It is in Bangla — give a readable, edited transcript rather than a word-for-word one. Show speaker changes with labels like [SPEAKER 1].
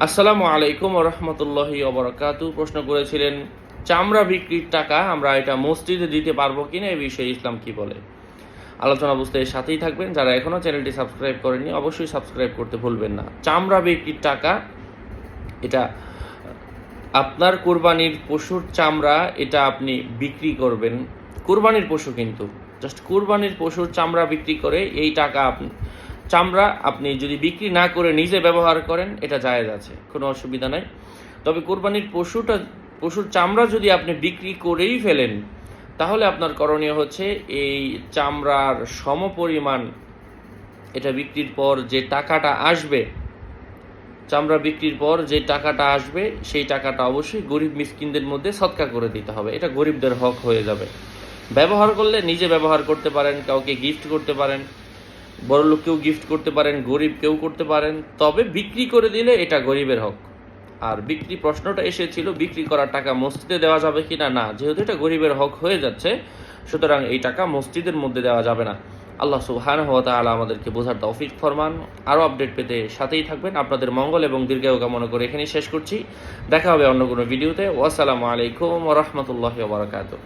[SPEAKER 1] আসসালামু আলাইকুম ওয়া রাহমাতুল্লাহি ওয়া বারাকাতুহু। প্রশ্ন করেছিলেন, চামড়া বিক্রির টাকা আমরা এটা মসজিদে দিতে পারবো কিনা, এই বিষয়ে ইসলাম কি বলে। আলোচনা বুঝতে এর সাথেই থাকবেন। যারা এখনও চ্যানেলটি সাবস্ক্রাইব করেননি অবশ্যই সাবস্ক্রাইব করতে ভুলবেন না। চামড়া বিক্রির টাকা এটা আপনার কোরবানির পশুর চামড়া, এটা আপনি বিক্রি করবেন। কোরবানির পশু, কিন্তু জাস্ট কোরবানির পশুর চামড়া বিক্রি করে এই টাকা চামড়া আপনি যদি বিক্রি না করে নিজে ব্যবহার করেন, এটা জায়েজ আছে, কোনো অসুবিধা নাই। তবে কোরবানির পশুর চামড়া যদি আপনি বিক্রি করেই ফেলেন, তাহলে আপনার করণীয় হচ্ছে এই চামড়ার সমপরিমাণ এটা বিক্রির পর যে টাকাটা আসবে, চামড়া বিক্রির পর যে টাকাটা আসবে সেই টাকাটা অবশ্যই গরিব মিসকিনদের মধ্যে সদকা করে দিতে হবে। এটা গরিবদের হক হয়ে যাবে। ব্যবহার করলে নিজে ব্যবহার করতে পারেন, কাউকে গিফট করতে পারেন, বড় লোককেও গিফট করতে পারেন, গরিবকেও করতে পারেন। তবে বিক্রি করে দিলে এটা গরিবের হক। আর প্রশ্নটা এসেছিল বিক্রি করার টাকা মসজিদে দেওয়া যাবে কি না। যেহেতু এটা গরিবের হক হয়ে যাচ্ছে, সুতরাং এই টাকা মসজিদের মধ্যে দেওয়া যাবে না। আল্লাহ সুবহানাহু ওয়া তাআলা আমাদেরকে বোঝার তৌফিক ফরমান। আরও আপডেট পেতে সাথেই থাকবেন। আপনাদের মঙ্গল এবং দীর্ঘায়ু কামনা করে এখানেই শেষ করছি। দেখা হবে অন্য কোনো ভিডিওতে। ওয়াসসালামু আলাইকুম ওয়া রাহমাতুল্লাহি ওয়া বারাকাতুহু।